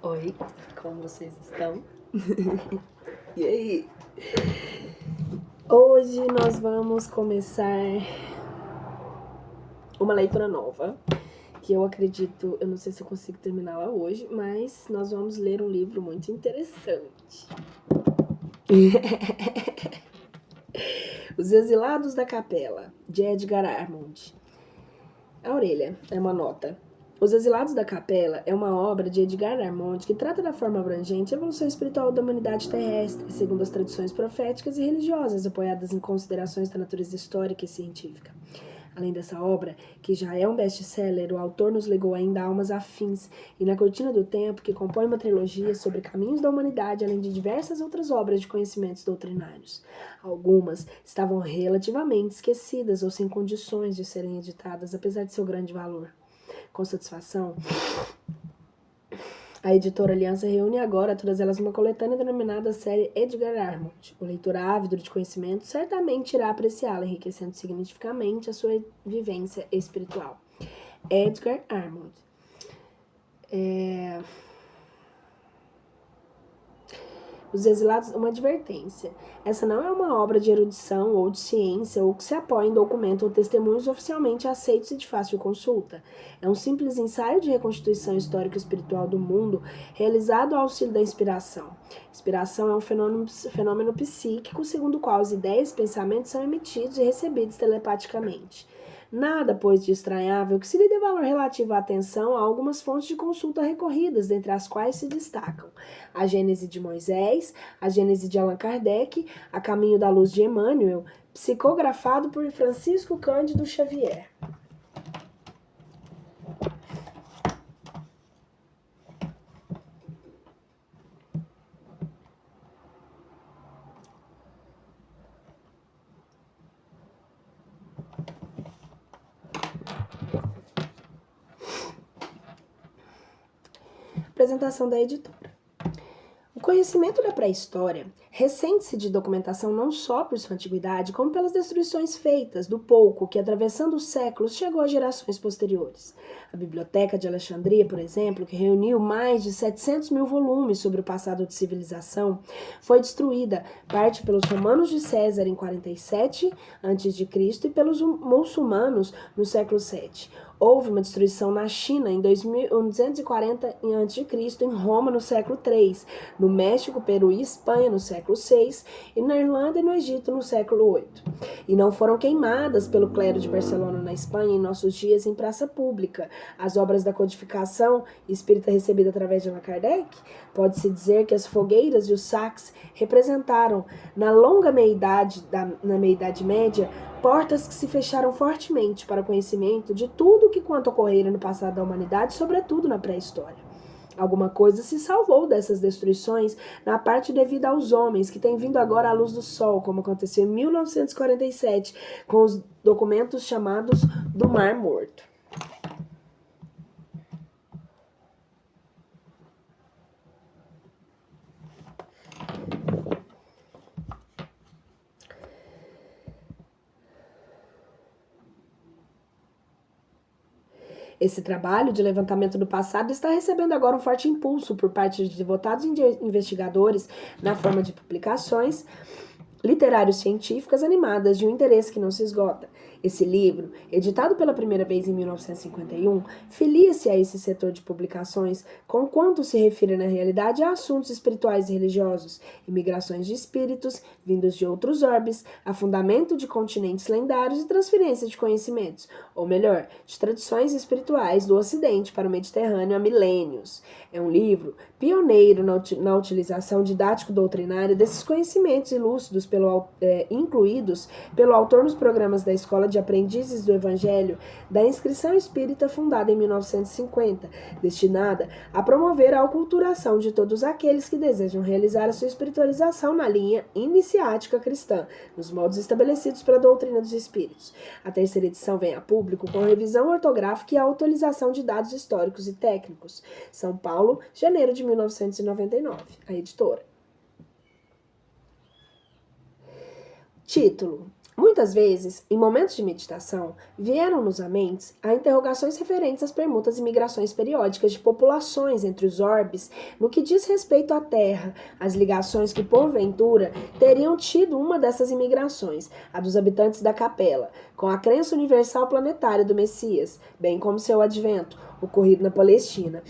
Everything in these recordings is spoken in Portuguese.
Oi, como vocês estão? E aí? Hoje nós vamos começar uma leitura nova, que eu acredito, eu não sei se eu consigo terminá-la hoje, mas nós vamos ler um livro muito interessante. Os Exilados da Capela, de Edgar Armond. A orelha é uma nota. Os Exilados da Capela é uma obra de Edgar Armond que trata da forma abrangente a evolução espiritual da humanidade terrestre, segundo as tradições proféticas e religiosas, apoiadas em considerações da natureza histórica e científica. Além dessa obra, que já é um best-seller, o autor nos legou ainda almas afins e Na Cortina do Tempo, que compõe uma trilogia sobre caminhos da humanidade, além de diversas outras obras de conhecimentos doutrinários. Algumas estavam relativamente esquecidas ou sem condições de serem editadas, apesar de seu grande valor. Com satisfação, a editora Aliança reúne agora todas elas numa coletânea denominada série Edgar Armond. O leitor ávido de conhecimento certamente irá apreciá-la, enriquecendo significativamente a sua vivência espiritual. Edgar Armond. Os Exilados, uma advertência. Essa não é uma obra de erudição ou de ciência ou que se apoia em documento ou testemunhos oficialmente aceitos e de fácil consulta. É um simples ensaio de reconstituição histórico-espiritual do mundo realizado ao auxílio da inspiração. Inspiração é um fenômeno psíquico segundo o qual as ideias e pensamentos são emitidos e recebidos telepaticamente. Nada, pois, de estranhável que se lhe dê valor relativo à atenção a algumas fontes de consulta recorridas, dentre as quais se destacam a Gênese de Moisés, a Gênese de Allan Kardec, A Caminho da Luz de Emmanuel, psicografado por Francisco Cândido Xavier. Apresentação da editora. O conhecimento da pré-história ressente-se de documentação não só por sua antiguidade, como pelas destruições feitas do pouco que, atravessando os séculos, chegou a gerações posteriores. A Biblioteca de Alexandria, por exemplo, que reuniu mais de 700 mil volumes sobre o passado de civilização, foi destruída, parte pelos romanos de César em 47 a.C. e pelos muçulmanos no século VII. Houve uma destruição na China em 240 a.C., em Roma no século III, no México, Peru e Espanha no século VI e na Irlanda e no Egito no século VIII. E não foram queimadas pelo clero de Barcelona na Espanha em nossos dias em praça pública as obras da codificação espírita recebida através de Allan Kardec? Pode-se dizer que as fogueiras e os saques representaram, na longa meia-idade média, portas que se fecharam fortemente para o conhecimento de tudo o que quanto ocorrera no passado da humanidade, sobretudo na pré-história. Alguma coisa se salvou dessas destruições na parte devida aos homens, que têm vindo agora à luz do sol, como aconteceu em 1947, com os documentos chamados do Mar Morto. Esse trabalho de levantamento do passado está recebendo agora um forte impulso por parte de devotados investigadores na forma de publicações literário-científicas animadas de um interesse que não se esgota. Esse livro, editado pela primeira vez em 1951, filia-se a esse setor de publicações conquanto se refere na realidade a assuntos espirituais e religiosos, imigrações de espíritos, vindos de outros orbes, afundamento de continentes lendários e transferência de conhecimentos, ou melhor, de tradições espirituais do Ocidente para o Mediterrâneo há milênios. É um livro pioneiro na utilização didático-doutrinária desses conhecimentos ilúcidos incluídos pelo autor nos programas da Escola de Aprendizes do Evangelho da Inscrição Espírita, fundada em 1950, destinada a promover a aculturação de todos aqueles que desejam realizar a sua espiritualização na linha iniciática cristã, nos modos estabelecidos pela doutrina dos Espíritos. A terceira edição vem a público com revisão ortográfica e a atualização de dados históricos e técnicos. São Paulo, janeiro de 1999. A editora. Título. Muitas vezes, em momentos de meditação, vieram-nos à mente a interrogações referentes às permutas e migrações periódicas de populações entre os orbes no que diz respeito à Terra, as ligações que, porventura, teriam tido uma dessas imigrações, a dos habitantes da Capela, com a crença universal planetária do Messias, bem como seu advento, ocorrido na Palestina.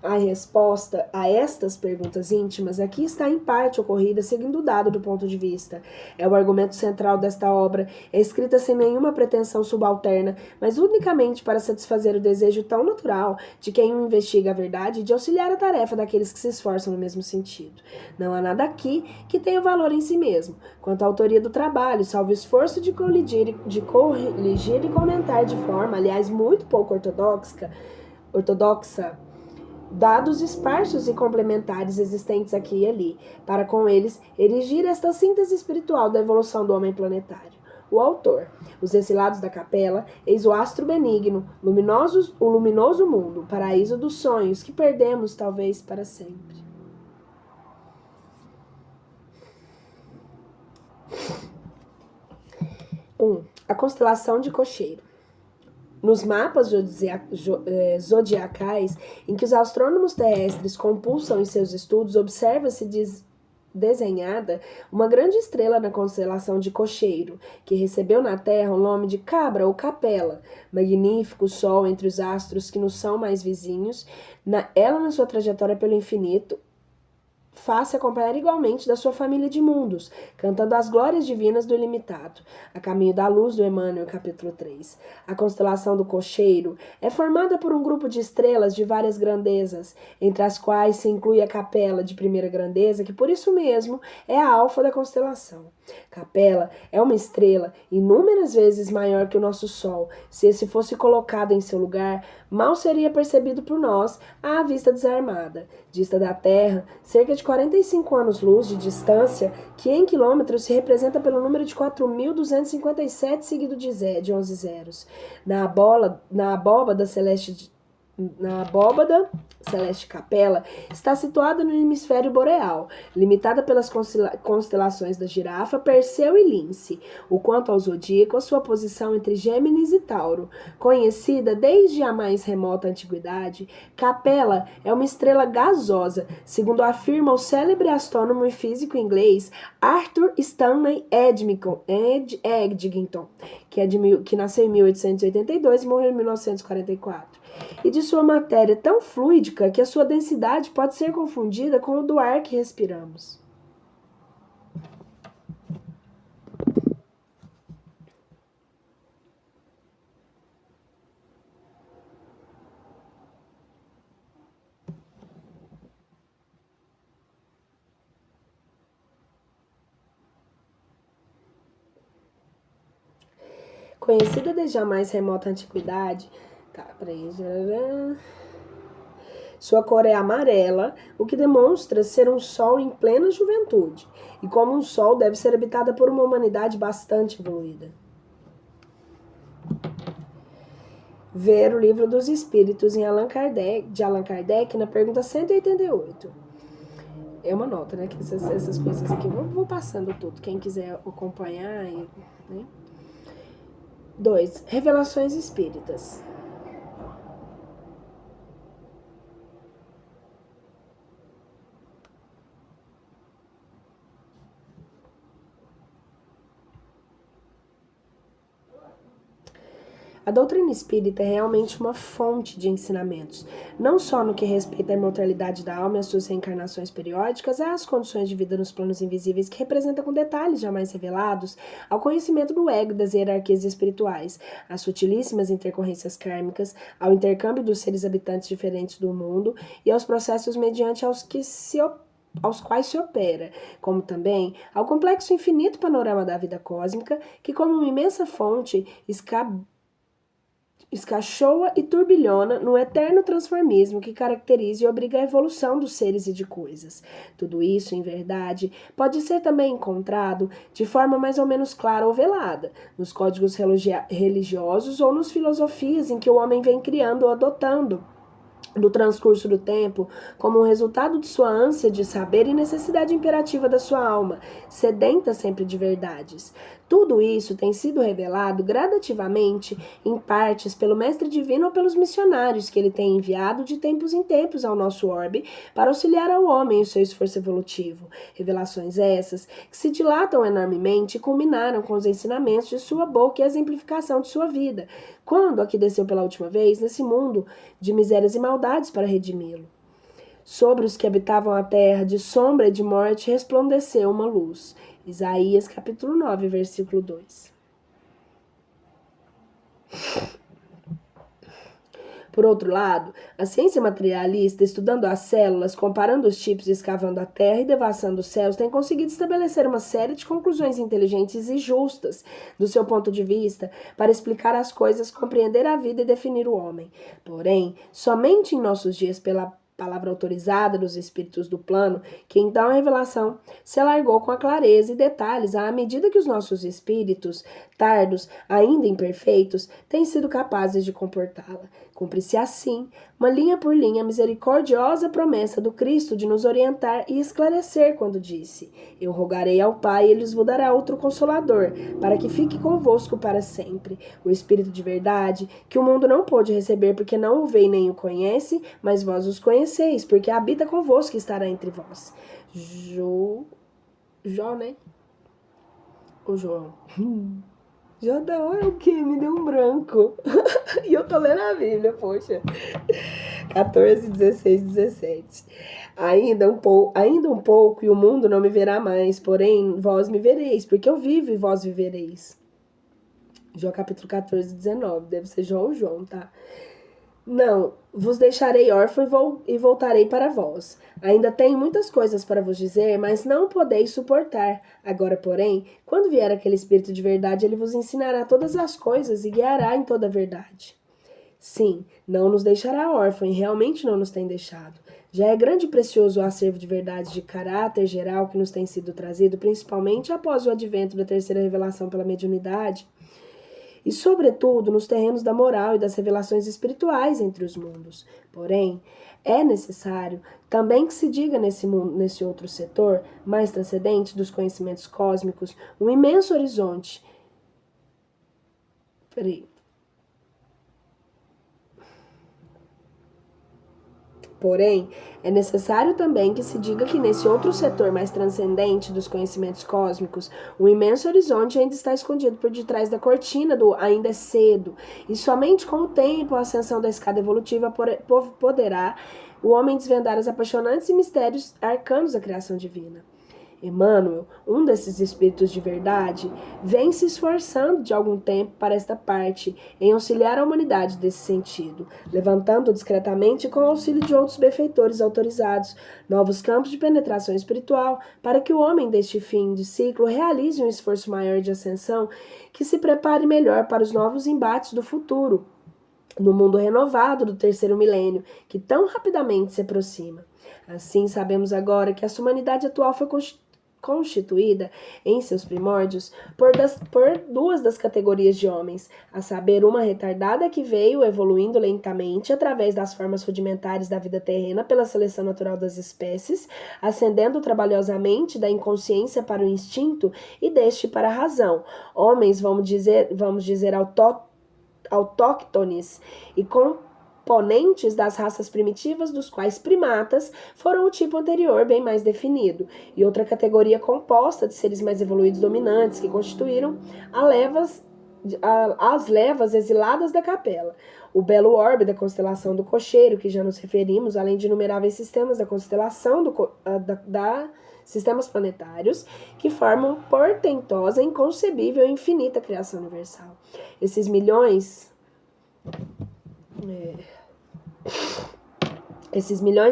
A resposta a estas perguntas íntimas aqui está em parte ocorrida seguindo o dado do ponto de vista. É o argumento central desta obra, é escrita sem nenhuma pretensão subalterna, mas unicamente para satisfazer o desejo tão natural de quem investiga a verdade e de auxiliar a tarefa daqueles que se esforçam no mesmo sentido. Não há nada aqui que tenha valor em si mesmo, quanto à autoria do trabalho, salvo o esforço de corrigir e comentar de forma, aliás, muito pouco ortodoxa, dados esparsos e complementares existentes aqui e ali, para com eles erigir esta síntese espiritual da evolução do homem planetário. O autor, os exilados da Capela, eis o astro benigno, o luminoso mundo, o paraíso dos sonhos, que perdemos talvez para sempre. A constelação de Cocheiro. Nos mapas zodiacais em que os astrônomos terrestres compulsam em seus estudos, observa-se desenhada uma grande estrela na constelação de Cocheiro, que recebeu na Terra o nome de Cabra ou Capela, magnífico sol entre os astros que nos são mais vizinhos, ela na sua trajetória pelo infinito, faz-se acompanhar igualmente da sua família de mundos, cantando as glórias divinas do ilimitado, a caminho da luz do Emmanuel, capítulo 3. A constelação do Cocheiro é formada por um grupo de estrelas de várias grandezas, entre as quais se inclui a Capela de primeira grandeza, que por isso mesmo é a alfa da constelação. Capela é uma estrela inúmeras vezes maior que o nosso Sol. Se esse fosse colocado em seu lugar, mal seria percebido por nós à vista desarmada. Dista da Terra, cerca de 45 anos-luz de distância, que em quilômetros se representa pelo número de 4.257 seguido de 11 zeros. Na abóbada celeste Capela está situada no hemisfério boreal, limitada pelas constelações da Girafa, Perseu e Lince. O quanto ao zodíaco, a sua posição entre Gêmeos e Tauro. Conhecida desde a mais remota antiguidade, Capela é uma estrela gasosa, segundo afirma o célebre astrônomo e físico inglês Arthur Stanley Eddington, que nasceu em 1882 e morreu em 1944. E de sua matéria tão fluídica que a sua densidade pode ser confundida com o do ar que respiramos. Conhecida desde a mais remota antiguidade, sua cor é amarela, o que demonstra ser um sol em plena juventude, e como um sol deve ser habitada por uma humanidade bastante evoluída. Ver o Livro dos Espíritos de Allan Kardec, na pergunta 188. É uma nota, né? Que essas coisas aqui, vou passando tudo, quem quiser acompanhar, né? 2. Revelações espíritas. A doutrina espírita é realmente uma fonte de ensinamentos, não só no que respeita à imortalidade da alma e às suas reencarnações periódicas, às condições de vida nos planos invisíveis que representa com detalhes jamais revelados, ao conhecimento do ego e das hierarquias espirituais, às sutilíssimas intercorrências kármicas, ao intercâmbio dos seres habitantes diferentes do mundo e aos processos mediante aos quais se opera, como também ao complexo infinito panorama da vida cósmica, que como uma imensa fonte escachoa e turbilhona no eterno transformismo que caracteriza e obriga a evolução dos seres e de coisas. Tudo isso, em verdade, pode ser também encontrado de forma mais ou menos clara ou velada, nos códigos religiosos ou nas filosofias em que o homem vem criando ou adotando no transcurso do tempo, como um resultado de sua ânsia de saber e necessidade imperativa da sua alma, sedenta sempre de verdades. Tudo isso tem sido revelado gradativamente, em partes, pelo Mestre Divino ou pelos missionários que ele tem enviado de tempos em tempos ao nosso orbe para auxiliar ao homem em seu esforço evolutivo. Revelações essas que se dilatam enormemente e culminaram com os ensinamentos de sua boca e a exemplificação de sua vida, quando aqui desceu pela última vez nesse mundo de misérias e maldades para redimi-lo. Sobre os que habitavam a terra de sombra e de morte resplandeceu uma luz. Isaías capítulo 9, versículo 2. Por outro lado, a ciência materialista, estudando as células, comparando os tipos, escavando a terra e devassando os céus, tem conseguido estabelecer uma série de conclusões inteligentes e justas, do seu ponto de vista, para explicar as coisas, compreender a vida e definir o homem. Porém, somente em nossos dias, pela palavra autorizada dos espíritos do plano, que então a revelação se alargou com a clareza e detalhes à medida que os nossos espíritos, tardos, ainda imperfeitos, têm sido capazes de comportá-la. Cumpre-se assim, uma linha por linha, a misericordiosa promessa do Cristo de nos orientar e esclarecer quando disse: Eu rogarei ao Pai e ele vos dará outro Consolador, para que fique convosco para sempre. O Espírito de verdade, que o mundo não pôde receber porque não o vê e nem o conhece, mas vós os conheceis, porque habita convosco e estará entre vós. Jó, né? O João. Jordão, é o que? Me deu um branco. E eu tô lendo a Bíblia, poxa. 14, 16, 17. Ainda um pouco e o mundo não me verá mais, porém vós me vereis, porque eu vivo e vós vivereis. Jó capítulo 14, 19. Deve ser Jó ou João, tá? Não, vos deixarei órfão e voltarei para vós. Ainda tenho muitas coisas para vos dizer, mas não podeis suportar. Agora, porém, quando vier aquele Espírito de verdade, ele vos ensinará todas as coisas e guiará em toda a verdade. Sim, não nos deixará órfão e realmente não nos tem deixado. Já é grande e precioso o acervo de verdades de caráter geral que nos tem sido trazido, principalmente após o advento da terceira revelação pela mediunidade, e, sobretudo, nos terrenos da moral e das revelações espirituais entre os mundos. Porém, é necessário também que se diga nesse outro setor, mais transcendente dos conhecimentos cósmicos, um imenso horizonte. Porém, é necessário também que se diga que nesse outro setor mais transcendente dos conhecimentos cósmicos, o imenso horizonte ainda está escondido por detrás da cortina do ainda é cedo, e somente com o tempo a ascensão da escada evolutiva poderá o homem desvendar os apaixonantes e mistérios arcanos da criação divina. Emmanuel, um desses espíritos de verdade, vem se esforçando de algum tempo para esta parte, em auxiliar a humanidade desse sentido, levantando discretamente com o auxílio de outros benfeitores autorizados, novos campos de penetração espiritual, para que o homem deste fim de ciclo realize um esforço maior de ascensão, que se prepare melhor para os novos embates do futuro, no mundo renovado do terceiro milênio, que tão rapidamente se aproxima. Assim, sabemos agora que essa humanidade atual foi constituída, em seus primórdios, por duas das categorias de homens, a saber, uma retardada que veio evoluindo lentamente através das formas rudimentares da vida terrena pela seleção natural das espécies, ascendendo trabalhosamente da inconsciência para o instinto e deste para a razão. Homens, vamos dizer autóctones e componentes das raças primitivas, dos quais primatas foram o tipo anterior bem mais definido, e outra categoria composta de seres mais evoluídos dominantes, que constituíram as levas exiladas da capela. O belo orbe da constelação do Cocheiro, que já nos referimos, além de inumeráveis sistemas da constelação sistemas planetários, que formam portentosa, inconcebível e infinita criação universal. Esses milhões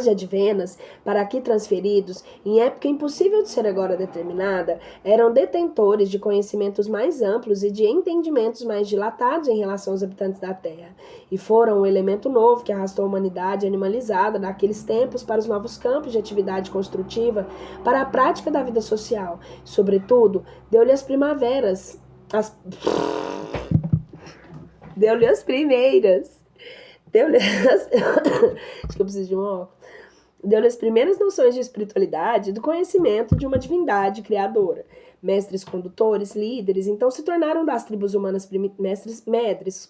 de advenas, para aqui transferidos, em época impossível de ser agora determinada, eram detentores de conhecimentos mais amplos e de entendimentos mais dilatados em relação aos habitantes da Terra, e foram o elemento novo que arrastou a humanidade animalizada daqueles tempos para os novos campos de atividade construtiva, para a prática da vida social. Sobretudo, deu-lhe as primeiras acho que eu preciso de um óculos. deu-lhe as primeiras noções de espiritualidade e do conhecimento de uma divindade criadora. Mestres condutores, líderes, então se tornaram das tribos humanas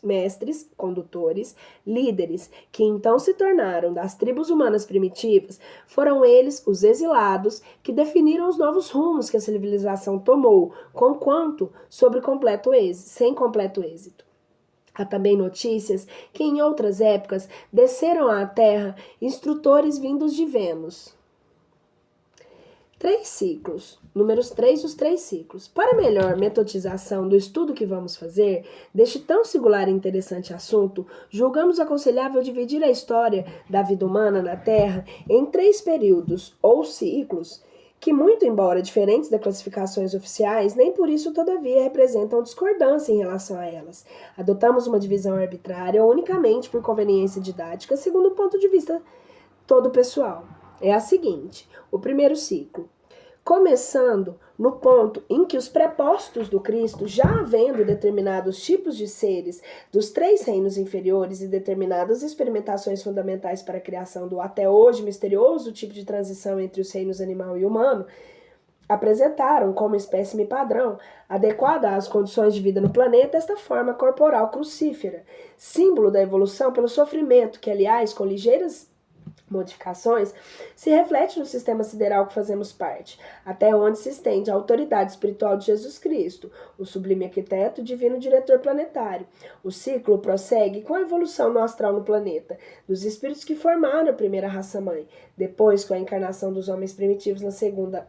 mestres condutores, líderes, que então se tornaram das tribos humanas primitivas, foram eles, os exilados, que definiram os novos rumos que a civilização tomou, conquanto sem completo êxito. Há também notícias que em outras épocas desceram à Terra instrutores vindos de Vênus. 3 ciclos. Números 3, os 3 ciclos. Para melhor metodização do estudo que vamos fazer, deste tão singular e interessante assunto, julgamos aconselhável dividir a história da vida humana na Terra em 3 períodos, ou ciclos, que, muito embora diferentes das classificações oficiais, nem por isso, todavia, representam discordância em relação a elas. Adotamos uma divisão arbitrária unicamente por conveniência didática, segundo o ponto de vista todo pessoal. É a seguinte: o primeiro ciclo, começando no ponto em que os prepostos do Cristo, já havendo determinados tipos de seres dos 3 reinos inferiores e determinadas experimentações fundamentais para a criação do até hoje misterioso tipo de transição entre os reinos animal e humano, apresentaram como espécime padrão, adequada às condições de vida no planeta, esta forma corporal crucífera, símbolo da evolução pelo sofrimento, que, aliás, com ligeiras modificações, se reflete no sistema sideral que fazemos parte, até onde se estende a autoridade espiritual de Jesus Cristo, o sublime arquiteto, divino diretor planetário. O ciclo prossegue com a evolução no astral no planeta, dos espíritos que formaram a primeira raça-mãe, depois com a encarnação dos homens primitivos na segunda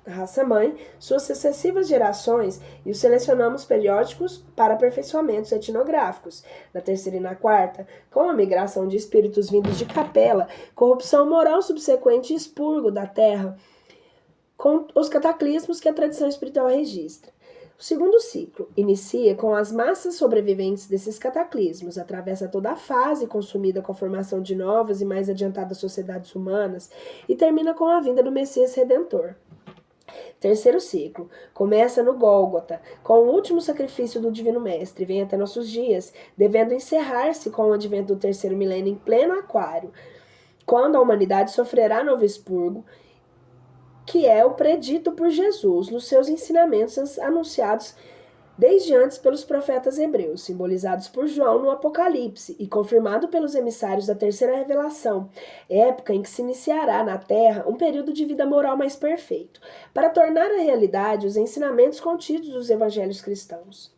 raça-mãe, suas sucessivas gerações, e os selecionamos periódicos para aperfeiçoamentos etnográficos. Na terceira e na quarta, com a migração de espíritos vindos de Capela, corrupção moral subsequente e expurgo da terra, com os cataclismos que a tradição espiritual registra. O segundo ciclo inicia com as massas sobreviventes desses cataclismos, atravessa toda a fase consumida com a formação de novas e mais adiantadas sociedades humanas e termina com a vinda do Messias Redentor. Terceiro ciclo. Começa no Gólgota, com o último sacrifício do Divino Mestre, vem até nossos dias, devendo encerrar-se com o advento do terceiro milênio em pleno aquário, quando a humanidade sofrerá novo expurgo, que é o predito por Jesus nos seus ensinamentos anunciados desde antes pelos profetas hebreus, simbolizados por João no Apocalipse e confirmado pelos emissários da terceira revelação, época em que se iniciará na Terra um período de vida moral mais perfeito, para tornar a realidade os ensinamentos contidos dos evangelhos cristãos.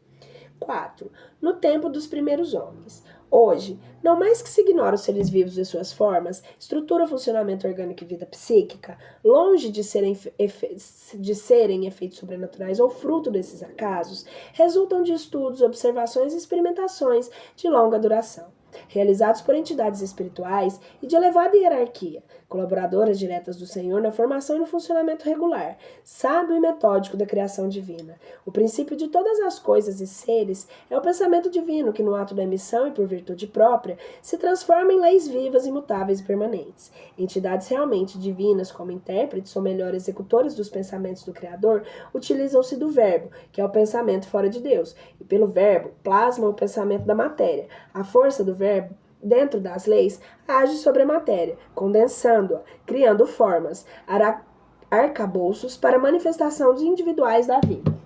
4. No tempo dos primeiros homens. Hoje, não mais que se ignora os seres vivos e suas formas, estrutura, funcionamento orgânico e vida psíquica, longe de serem efeitos sobrenaturais ou fruto desses acasos, resultam de estudos, observações e experimentações de longa duração, realizados por entidades espirituais e de elevada hierarquia, colaboradoras diretas do Senhor na formação e no funcionamento regular, sábio e metódico da criação divina. O princípio de todas as coisas e seres é o pensamento divino que, no ato da emissão e por virtude própria, se transforma em leis vivas, imutáveis e permanentes. Entidades realmente divinas, como intérpretes ou melhor executores dos pensamentos do Criador, utilizam-se do verbo, que é o pensamento fora de Deus, e pelo verbo plasmam o pensamento da matéria. A força do verbo dentro das leis, age sobre a matéria, condensando-a, criando formas, arcabouços para manifestação dos individuais da vida.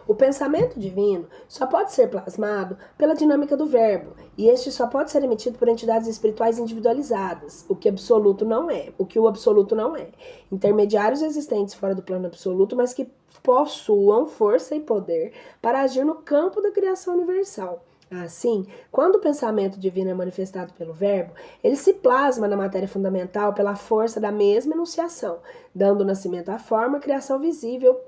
O pensamento divino só pode ser plasmado pela dinâmica do verbo, e este só pode ser emitido por entidades espirituais individualizadas, o que o absoluto não é. Intermediários existentes fora do plano absoluto, mas que possuam força e poder para agir no campo da criação universal. Assim, quando o pensamento divino é manifestado pelo verbo, ele se plasma na matéria fundamental pela força da mesma enunciação, dando nascimento à forma, criação visível,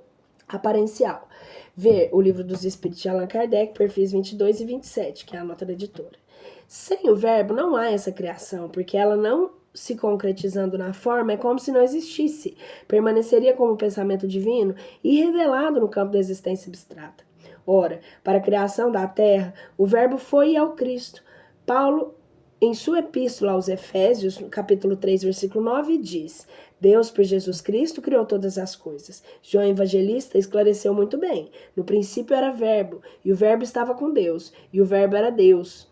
aparencial. Ver o Livro dos Espíritos de Allan Kardec, perfis 22 e 27, que é a nota da editora. Sem o verbo não há essa criação, porque ela não se concretizando na forma é como se não existisse, permaneceria como pensamento divino e revelado no campo da existência abstrata. Ora, para a criação da terra, o verbo foi e é o Cristo. Paulo, em sua epístola aos Efésios, no capítulo 3, versículo 9, diz: Deus, por Jesus Cristo, criou todas as coisas. João Evangelista esclareceu muito bem. No princípio era Verbo, e o Verbo estava com Deus, e o Verbo era Deus.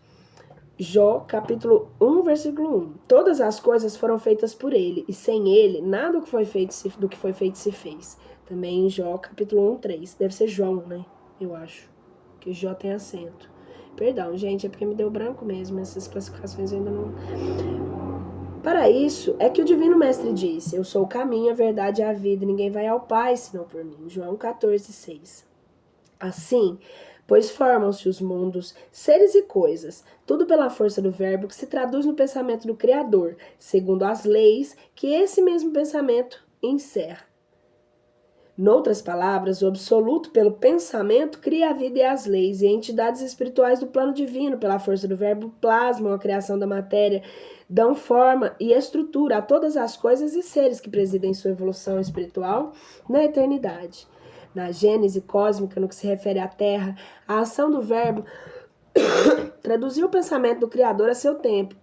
Jó, capítulo 1, versículo 1. Todas as coisas foram feitas por ele, e sem ele, nada do que foi feito se fez. Também em Jó, capítulo 1, 3. Deve ser João, né? Eu acho. Que Jó tem acento. Perdão, gente, é porque me deu branco mesmo. Essas classificações eu ainda não... Para isso é que o Divino Mestre disse: eu sou o caminho, a verdade e a vida, e ninguém vai ao Pai senão por mim. João 14, 6. Assim, pois formam-se os mundos, seres e coisas, tudo pela força do verbo que se traduz no pensamento do Criador, segundo as leis que esse mesmo pensamento encerra. Noutras palavras, o absoluto pelo pensamento cria a vida e as leis, e entidades espirituais do plano divino, pela força do verbo, plasmam a criação da matéria, dão forma e estrutura a todas as coisas e seres que presidem sua evolução espiritual na eternidade. Na gênese cósmica, no que se refere à Terra, a ação do verbo traduziu o pensamento do Criador a seu tempo,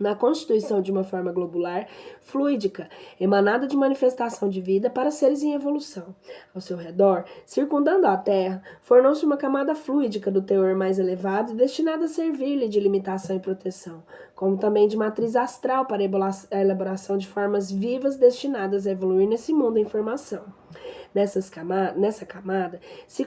na constituição de uma forma globular, fluídica, emanada de manifestação de vida para seres em evolução. Ao seu redor, circundando a Terra, formou-se uma camada fluídica do teor mais elevado e destinada a servir-lhe de limitação e proteção, como também de matriz astral para a elaboração de formas vivas destinadas a evoluir nesse mundo em formação. Nessa camada se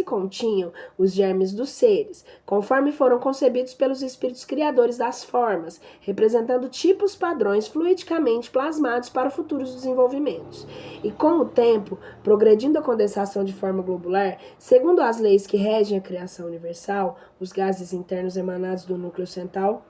continham os germes dos seres, conforme foram concebidos pelos espíritos criadores das formas, representando tipos padrões fluidicamente plasmados para futuros desenvolvimentos. E com o tempo, progredindo a condensação de forma globular, segundo as leis que regem a criação universal, os gases internos emanados do núcleo central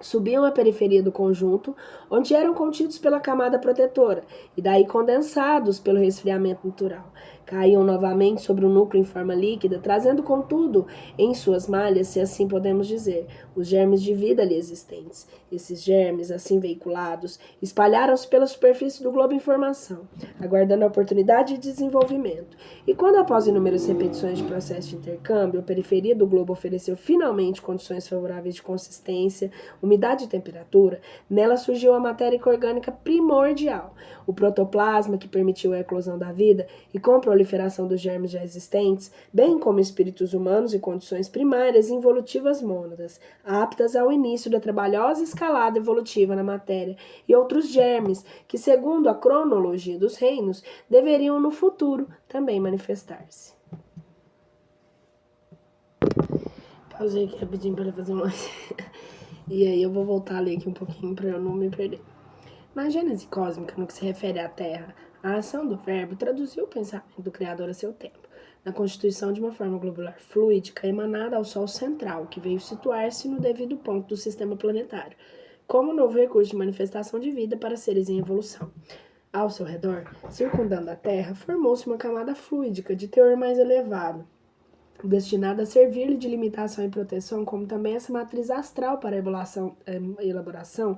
subiam à periferia do conjunto, onde eram contidos pela camada protetora, e daí condensados pelo resfriamento natural. Caíam novamente sobre o núcleo em forma líquida, trazendo, contudo, em suas malhas, se assim podemos dizer, os germes de vida ali existentes. Esses germes, assim veiculados, espalharam-se pela superfície do globo em formação, aguardando a oportunidade de desenvolvimento. E quando, após inúmeras repetições de processo de intercâmbio, a periferia do globo ofereceu finalmente condições favoráveis de consistência, umidade e temperatura, nela surgiu a matéria orgânica primordial, o protoplasma que permitiu a eclosão da vida e com a proliferação dos germes já existentes, bem como espíritos humanos e condições primárias e involutivas mônadas, aptas ao início da trabalhosa escalada evolutiva na matéria, e outros germes que, segundo a cronologia dos reinos, deveriam no futuro também manifestar-se. Pausei aqui rapidinho para fazer uma... E aí eu vou voltar a ler aqui um pouquinho para eu não me perder. Na gênese cósmica, no que se refere à Terra, a ação do verbo traduziu o pensamento do Criador a seu tempo, na constituição de uma forma globular fluídica emanada ao Sol central, que veio situar-se no devido ponto do sistema planetário, como novo recurso de manifestação de vida para seres em evolução. Ao seu redor, circundando a Terra, formou-se uma camada fluídica de teor mais elevado, destinada a servir-lhe de limitação e proteção, como também essa matriz astral para a elaboração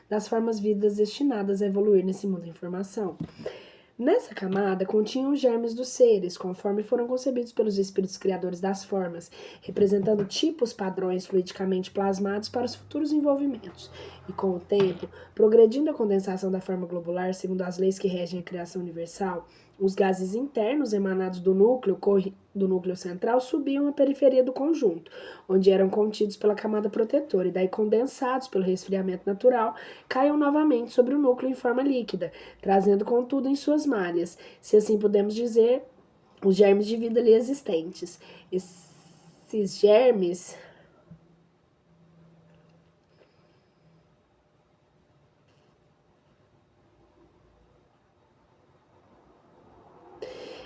das formas vivas destinadas a evoluir nesse mundo em formação. Nessa camada continham os germes dos seres, conforme foram concebidos pelos espíritos criadores das formas, representando tipos padrões fluidicamente plasmados para os futuros envolvimentos. E com o tempo, progredindo a condensação da forma globular segundo as leis que regem a criação universal, os gases internos emanados do núcleo central subiam à periferia do conjunto, onde eram contidos pela camada protetora e daí condensados pelo resfriamento natural, caíam novamente sobre o núcleo em forma líquida, trazendo contudo em suas malhas, se assim podemos dizer, os germes de vida ali existentes. Esses germes...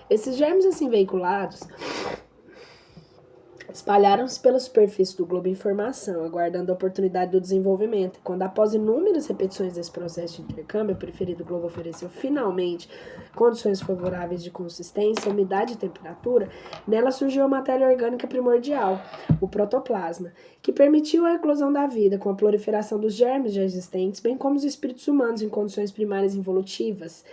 Esses germes assim veiculados espalharam-se pela superfície do globo em formação, aguardando a oportunidade do desenvolvimento. E quando, após inúmeras repetições desse processo de intercâmbio, o preferido globo ofereceu finalmente condições favoráveis de consistência, umidade e temperatura, nela surgiu a matéria orgânica primordial, o protoplasma, que permitiu a eclosão da vida com a proliferação dos germes já existentes, bem como os espíritos humanos em condições primárias involutivas,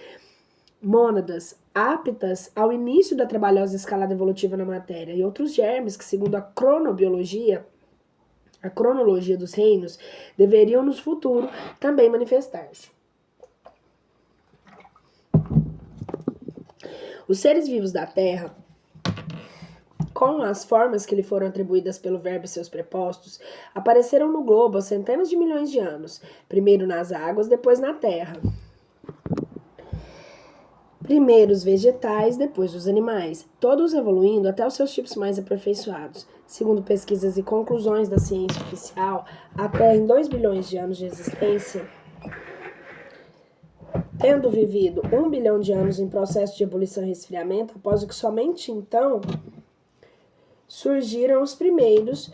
mônadas aptas ao início da trabalhosa escalada evolutiva na matéria, e outros germes que, segundo a cronologia dos reinos, deveriam no futuro também manifestar-se. Os seres vivos da Terra, com as formas que lhe foram atribuídas pelo verbo e seus prepostos, apareceram no globo há centenas de milhões de anos, primeiro nas águas, depois na terra. Primeiro os vegetais, depois os animais, todos evoluindo até os seus tipos mais aperfeiçoados. Segundo pesquisas e conclusões da ciência oficial, a Terra, em 2 bilhões de anos de existência, tendo vivido 1 bilhão de anos em processo de ebulição e resfriamento, após o que somente então surgiram os primeiros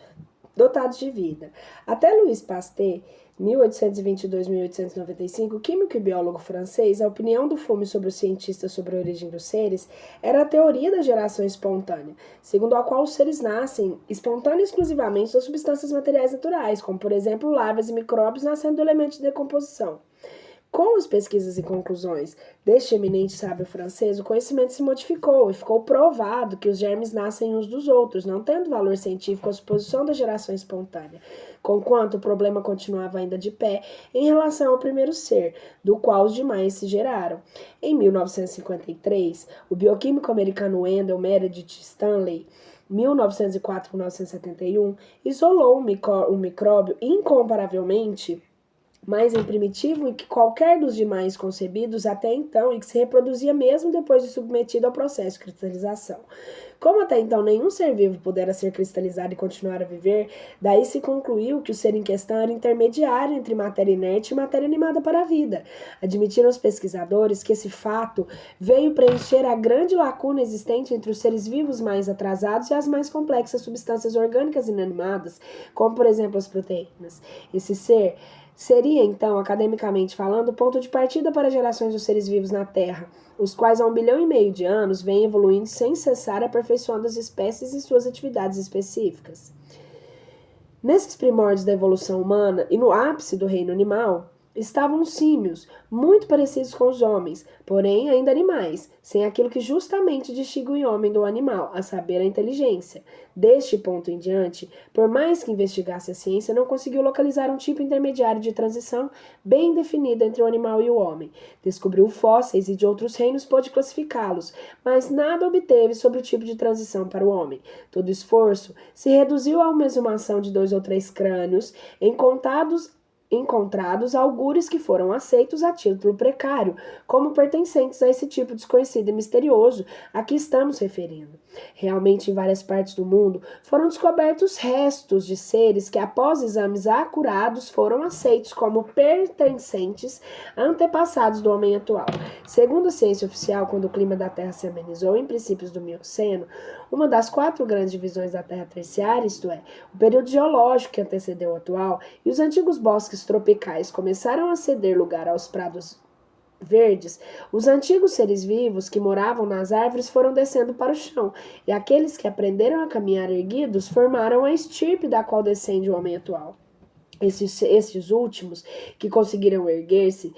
dotados de vida. Até Louis Pasteur, 1822-1895, químico e biólogo francês, a opinião do Fome sobre os cientistas sobre a origem dos seres era a teoria da geração espontânea, segundo a qual os seres nascem espontânea e exclusivamente das substâncias materiais naturais, como, por exemplo, larvas e micróbios nascendo do elemento de decomposição. Com as pesquisas e conclusões deste eminente sábio francês, o conhecimento se modificou e ficou provado que os germes nascem uns dos outros, não tendo valor científico a suposição da geração espontânea, conquanto o problema continuava ainda de pé em relação ao primeiro ser, do qual os demais se geraram. Em 1953, o bioquímico americano Wendell Meredith Stanley 1904-1971, isolou um micróbio incomparavelmente mais primitivo que qualquer dos demais concebidos até então e que se reproduzia mesmo depois de submetido ao processo de cristalização. Como até então nenhum ser vivo pudera ser cristalizado e continuar a viver, daí se concluiu que o ser em questão era intermediário entre matéria inerte e matéria animada para a vida. Admitiram os pesquisadores que esse fato veio preencher a grande lacuna existente entre os seres vivos mais atrasados e as mais complexas substâncias orgânicas inanimadas, como por exemplo as proteínas. Esse ser seria, então, academicamente falando, o ponto de partida para gerações dos seres vivos na Terra, os quais há 1,5 bilhão de anos vêm evoluindo sem cessar, aperfeiçoando as espécies e suas atividades específicas. Nesses primórdios da evolução humana e no ápice do reino animal, estavam os símios, muito parecidos com os homens, porém ainda animais, sem aquilo que justamente distingue o homem do animal, a saber, a inteligência. Deste ponto em diante, por mais que investigasse a ciência, não conseguiu localizar um tipo intermediário de transição bem definido entre o animal e o homem. Descobriu fósseis e de outros reinos pôde classificá-los, mas nada obteve sobre o tipo de transição para o homem. Todo esforço se reduziu a uma exumação de 2 ou 3 crânios encontrados algures que foram aceitos a título precário, como pertencentes a esse tipo desconhecido e misterioso a que estamos referindo. Realmente, em várias partes do mundo, foram descobertos restos de seres que, após exames acurados, foram aceitos como pertencentes a antepassados do homem atual. Segundo a ciência oficial, quando o clima da Terra se amenizou em princípios do Mioceno, uma das 4 grandes divisões da Terra terciária, isto é, o período geológico que antecedeu o atual, e os antigos bosques tropicais começaram a ceder lugar aos prados verdes, os antigos seres vivos que moravam nas árvores foram descendo para o chão, e aqueles que aprenderam a caminhar erguidos formaram a estirpe da qual descende o homem atual. Esses últimos que conseguiram erguer-se,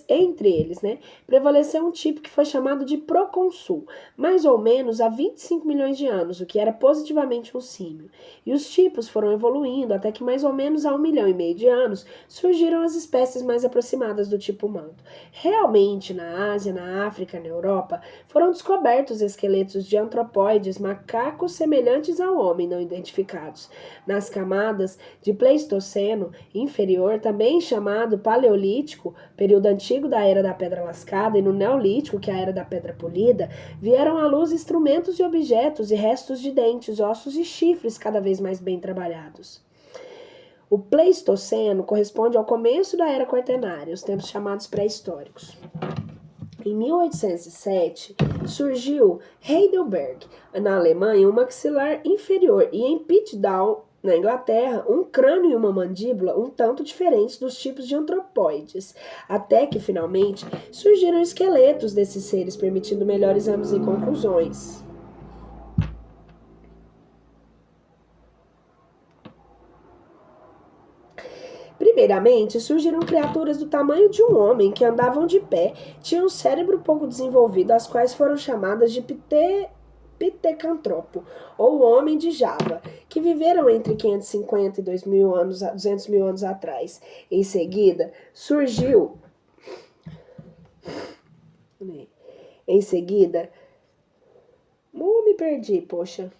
entre eles, prevaleceu um tipo que foi chamado de procônsul, mais ou menos há 25 milhões de anos, o que era positivamente um símio. E os tipos foram evoluindo até que mais ou menos há 1,5 milhão de anos surgiram as espécies mais aproximadas do tipo humano. Realmente, na Ásia, na África, na Europa, foram descobertos esqueletos de antropóides, macacos semelhantes ao homem não identificados. Nas camadas de Pleistoceno inferior, também chamado Paleolítico, período antigo da Era da Pedra Lascada, e no Neolítico, que é a Era da Pedra Polida, vieram à luz instrumentos e objetos e restos de dentes, ossos e chifres cada vez mais bem trabalhados. O Pleistoceno corresponde ao começo da Era Quaternária, os tempos chamados pré-históricos. Em 1807, surgiu Heidelberg, na Alemanha, um maxilar inferior, e em Pittsdown, na Inglaterra, um crânio e uma mandíbula um tanto diferentes dos tipos de antropóides, até que, finalmente, surgiram esqueletos desses seres, permitindo melhores exames e conclusões. Primeiramente, surgiram criaturas do tamanho de um homem que andavam de pé, tinham um cérebro pouco desenvolvido, as quais foram chamadas de Pitecantropo, ou homem de Java, que viveram entre 550 e 200 mil anos atrás. Em seguida, surgiu Me perdi, poxa.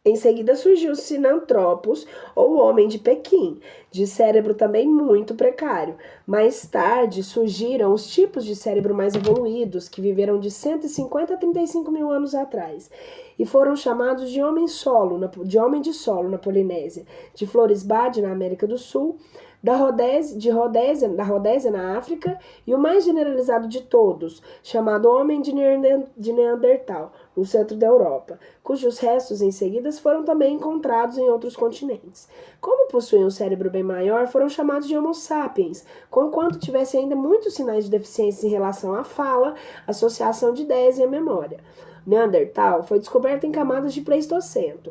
Em seguida surgiu o Sinanthropus, ou Homem de Pequim, de cérebro também muito precário. Mais tarde surgiram os tipos de cérebro mais evoluídos, que viveram de 150 a 35 mil anos atrás, e foram chamados de homem de solo na Polinésia, de Florisbade na América do Sul, da Rodésia na África, e o mais generalizado de todos, chamado Homem de Neandertal, no centro da Europa, cujos restos em seguida foram também encontrados em outros continentes. Como possuíam um cérebro bem maior, foram chamados de Homo sapiens, conquanto tivessem ainda muitos sinais de deficiência em relação à fala, associação de ideias e à memória. Neandertal foi descoberto em camadas de Pleistoceno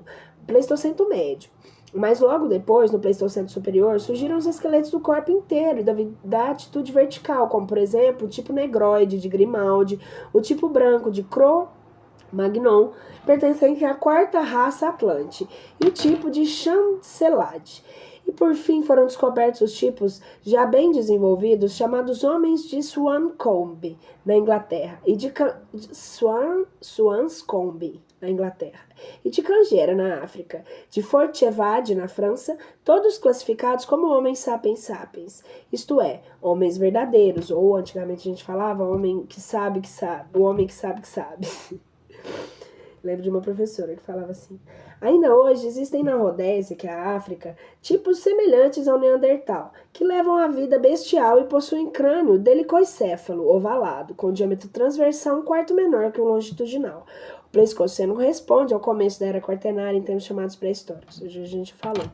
médio. Mas logo depois, no Pleistoceno superior, surgiram os esqueletos do corpo inteiro e da atitude vertical, como por exemplo o tipo negroide de Grimaldi, o tipo branco de Cro-Magnon, pertencente à quarta raça Atlante, e o tipo de Chancelade. E por fim foram descobertos os tipos já bem desenvolvidos chamados homens de Swanscombe, na Inglaterra, e de Swanscombe, na Inglaterra, e de Cangeira, na África, de Fortevade, na França, todos classificados como homens sapiens sapiens, isto é, homens verdadeiros, ou antigamente a gente falava homem que sabe que sabe, o homem que sabe que sabe. Lembro de uma professora que falava assim. Ainda hoje existem na Rodésia, que é a África, tipos semelhantes ao Neandertal, que levam a vida bestial e possuem crânio delicoicéfalo, ovalado, com diâmetro transversal um quarto menor que o longitudinal. O Pleistoceno corresponde ao começo da Era Quaternária em termos chamados pré-históricos. Hoje a gente falou.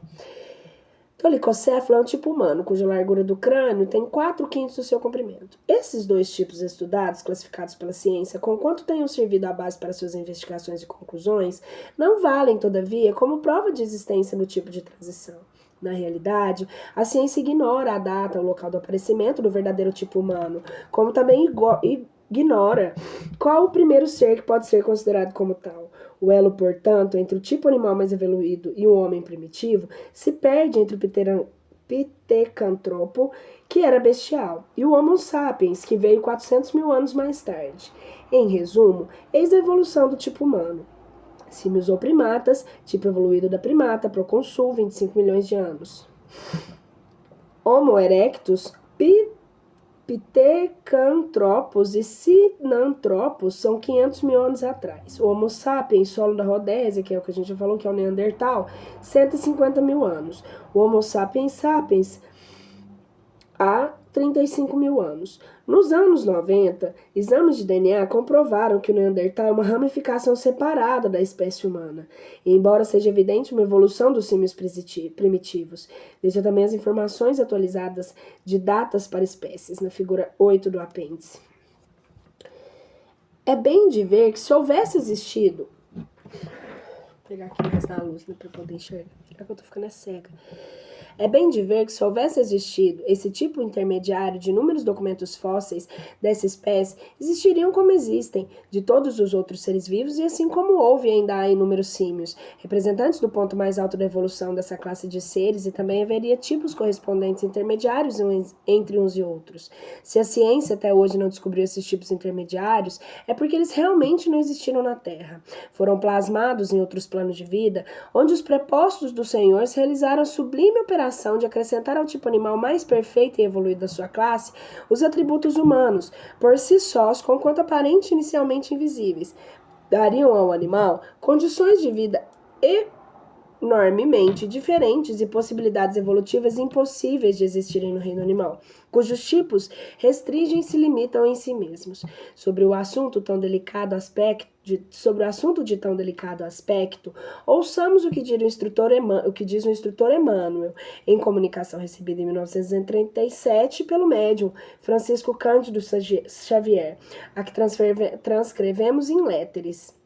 Dolicocéfalo é um tipo humano, cuja largura do crânio tem 4/5 do seu comprimento. Esses dois tipos estudados, classificados pela ciência, conquanto tenham servido à base para suas investigações e conclusões, não valem, todavia, como prova de existência no tipo de transição. Na realidade, a ciência ignora a data, o local do aparecimento do verdadeiro tipo humano, como também ignora qual o primeiro ser que pode ser considerado como tal. O elo, portanto, entre o tipo animal mais evoluído e o homem primitivo se perde entre o Pithecanthropo, que era bestial, e o Homo sapiens, que veio 400 mil anos mais tarde. Em resumo, eis a evolução do tipo humano. Símios ou primatas, tipo evoluído da primata, proconsul, 25 milhões de anos. Homo erectus, Pithecanthropus e Sinanthropus são 500 mil anos atrás. O Homo sapiens, solo da Rodésia, que é o que a gente já falou, que é o Neandertal, 150 mil anos. O Homo sapiens sapiens, há 35 mil anos. Nos anos 90, exames de DNA comprovaram que o Neandertal é uma ramificação separada da espécie humana, e embora seja evidente uma evolução dos símios primitivos. Veja também as informações atualizadas de datas para espécies, na figura 8 do apêndice. É bem de ver que se houvesse existido... Vou pegar aqui mais na luz, né, para poder enxergar. Será que eu tô ficando cega? É bem de ver que se houvesse existido esse tipo intermediário de inúmeros documentos fósseis dessa espécie, existiriam como existem de todos os outros seres vivos e assim como houve ainda há inúmeros símios, representantes do ponto mais alto da evolução dessa classe de seres, e também haveria tipos correspondentes intermediários entre uns e outros. Se a ciência até hoje não descobriu esses tipos intermediários, é porque eles realmente não existiram na Terra. Foram plasmados em outros planos de vida, onde os prepostos do Senhor se realizaram a sublime operação de acrescentar ao tipo animal mais perfeito e evoluído da sua classe os atributos humanos, por si sós, conquanto aparente inicialmente invisíveis, dariam ao animal condições de vida enormemente diferentes e possibilidades evolutivas impossíveis de existirem no reino animal, cujos tipos restringem e se limitam em si mesmos. Sobre o assunto de tão delicado aspecto, ouçamos o que diz o instrutor Emmanuel, em comunicação recebida em 1937 pelo médium Francisco Cândido Xavier, a que transcrevemos em léteres.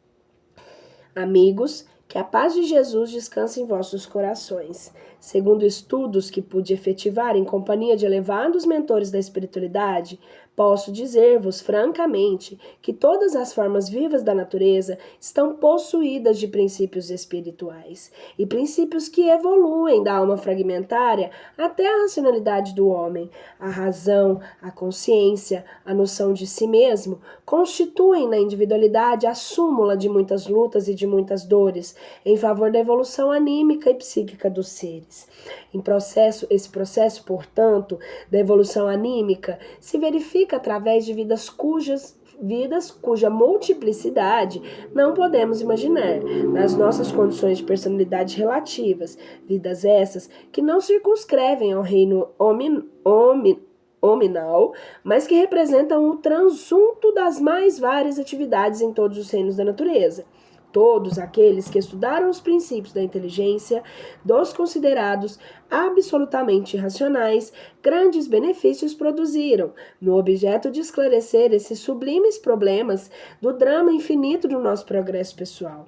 Amigos, que a paz de Jesus descanse em vossos corações. Segundo estudos que pude efetivar em companhia de elevados mentores da espiritualidade, Posso dizer-vos francamente que todas as formas vivas da natureza estão possuídas de princípios espirituais, e princípios que evoluem da alma fragmentária até a racionalidade do homem. A razão, a consciência, a noção de si mesmo constituem na individualidade a súmula de muitas lutas e de muitas dores em favor da evolução anímica e psíquica dos seres. Esse processo, portanto, da evolução anímica se verifica através de vidas cuja multiplicidade não podemos imaginar, nas nossas condições de personalidade relativas, vidas essas que não circunscrevem ao reino hominal, mas que representam o transunto das mais várias atividades em todos os reinos da natureza. Todos aqueles que estudaram os princípios da inteligência, dos considerados absolutamente irracionais, grandes benefícios produziram, no objeto de esclarecer esses sublimes problemas do drama infinito do nosso progresso pessoal.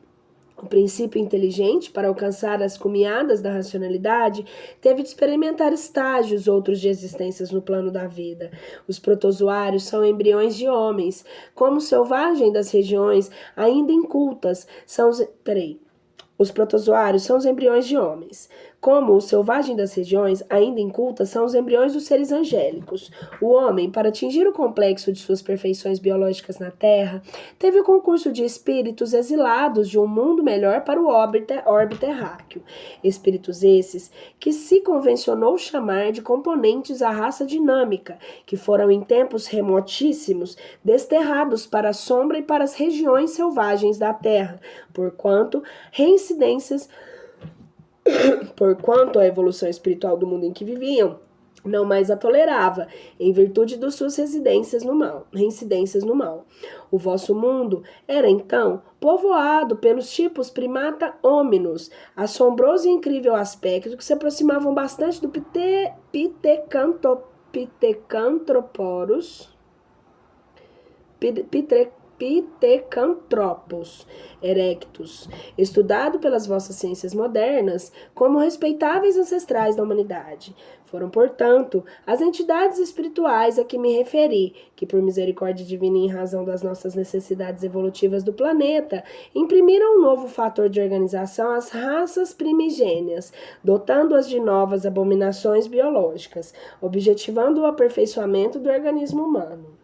O princípio inteligente, para alcançar as cumeadas da racionalidade, teve de experimentar estágios outros de existências no plano da vida. Os protozoários são embriões de homens, como o selvagem das regiões ainda incultas Os protozoários são os embriões de homens. Como o selvagem das regiões, ainda incultas, são os embriões dos seres angélicos. O homem, para atingir o complexo de suas perfeições biológicas na Terra, teve o concurso de espíritos exilados de um mundo melhor para o orbe terráqueo. Espíritos esses que se convencionou chamar de componentes à raça dinâmica, que foram em tempos remotíssimos desterrados para a sombra e para as regiões selvagens da Terra, porquanto a evolução espiritual do mundo em que viviam não mais a tolerava, em virtude de suas reincidências no mal. O vosso mundo era, então, povoado pelos tipos primata hominus, assombroso e incrível aspecto que se aproximavam bastante do Pithecanthropus erectus, estudado pelas vossas ciências modernas como respeitáveis ancestrais da humanidade. Foram, portanto, as entidades espirituais a que me referi, que por misericórdia divina e em razão das nossas necessidades evolutivas do planeta, imprimiram um novo fator de organização às raças primigênias, dotando-as de novas abominações biológicas, objetivando o aperfeiçoamento do organismo humano.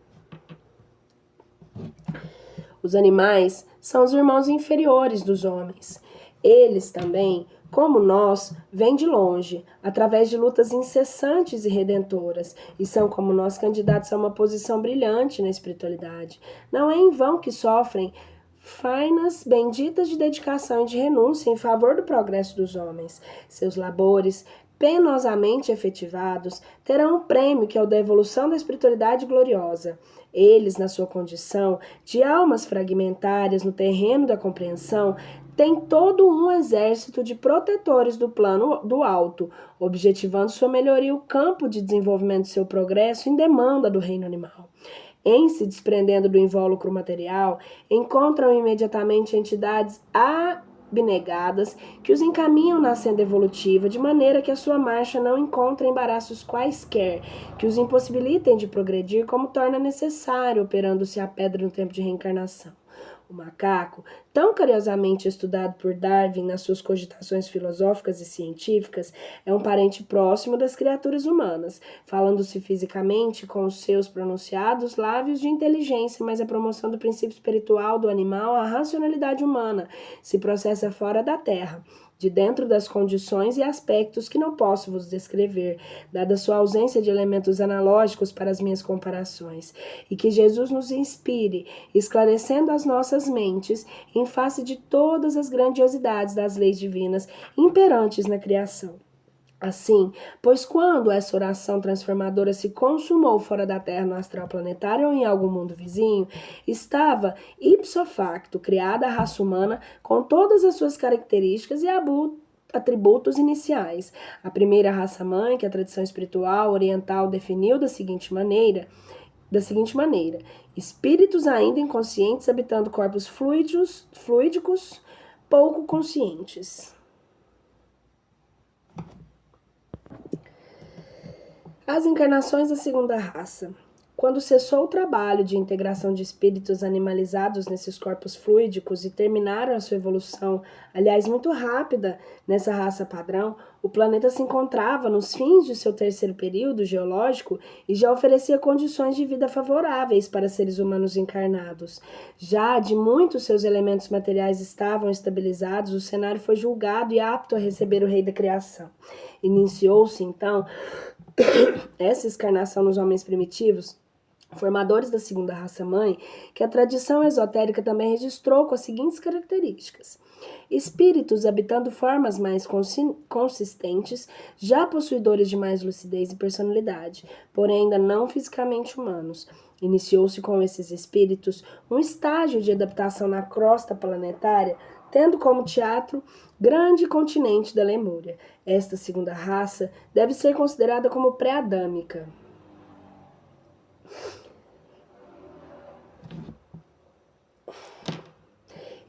Os animais são os irmãos inferiores dos homens. Eles também, como nós, vêm de longe, através de lutas incessantes e redentoras, e são, como nós, candidatos a uma posição brilhante na espiritualidade. Não é em vão que sofrem fainas benditas de dedicação e de renúncia em favor do progresso dos homens. Seus labores, penosamente efetivados, terão um prêmio que é o da evolução da espiritualidade gloriosa. Eles, na sua condição de almas fragmentárias no terreno da compreensão, têm todo um exército de protetores do plano do alto, objetivando sua melhoria e o campo de desenvolvimento de seu progresso em demanda do reino animal. Em se desprendendo do invólucro material, encontram imediatamente entidades abnegadas que os encaminham na senda evolutiva, de maneira que a sua marcha não encontre embaraços quaisquer, que os impossibilitem de progredir, como torna necessário, operando-se a pedra no tempo de reencarnação. O macaco, tão curiosamente estudado por Darwin nas suas cogitações filosóficas e científicas, é um parente próximo das criaturas humanas, falando-se fisicamente com os seus pronunciados lábios de inteligência, mas a promoção do princípio espiritual do animal à racionalidade humana se processa fora da terra, de dentro das condições e aspectos que não posso vos descrever, dada sua ausência de elementos analógicos para as minhas comparações, e que Jesus nos inspire, esclarecendo as nossas mentes em face de todas as grandiosidades das leis divinas imperantes na criação. Assim, pois quando essa oração transformadora se consumou fora da Terra no astral planetário ou em algum mundo vizinho, estava ipso facto criada a raça humana com todas as suas características e atributos iniciais. A primeira raça-mãe, que a tradição espiritual oriental definiu da seguinte maneira: espíritos ainda inconscientes habitando corpos fluídicos pouco conscientes. As encarnações da segunda raça. Quando cessou o trabalho de integração de espíritos animalizados nesses corpos fluídicos e terminaram a sua evolução, aliás, muito rápida nessa raça padrão, o planeta se encontrava nos fins de seu terceiro período geológico e já oferecia condições de vida favoráveis para seres humanos encarnados. Já de muitos seus elementos materiais estavam estabilizados, o cenário foi julgado e apto a receber o Rei da Criação. Iniciou-se, então, essa encarnação nos homens primitivos, formadores da segunda raça-mãe, que a tradição esotérica também registrou com as seguintes características: espíritos habitando formas mais consistentes, já possuidores de mais lucidez e personalidade, porém ainda não fisicamente humanos. Iniciou-se com esses espíritos um estágio de adaptação na crosta planetária, tendo como teatro grande continente da Lemúria. Esta segunda raça deve ser considerada como pré-adâmica.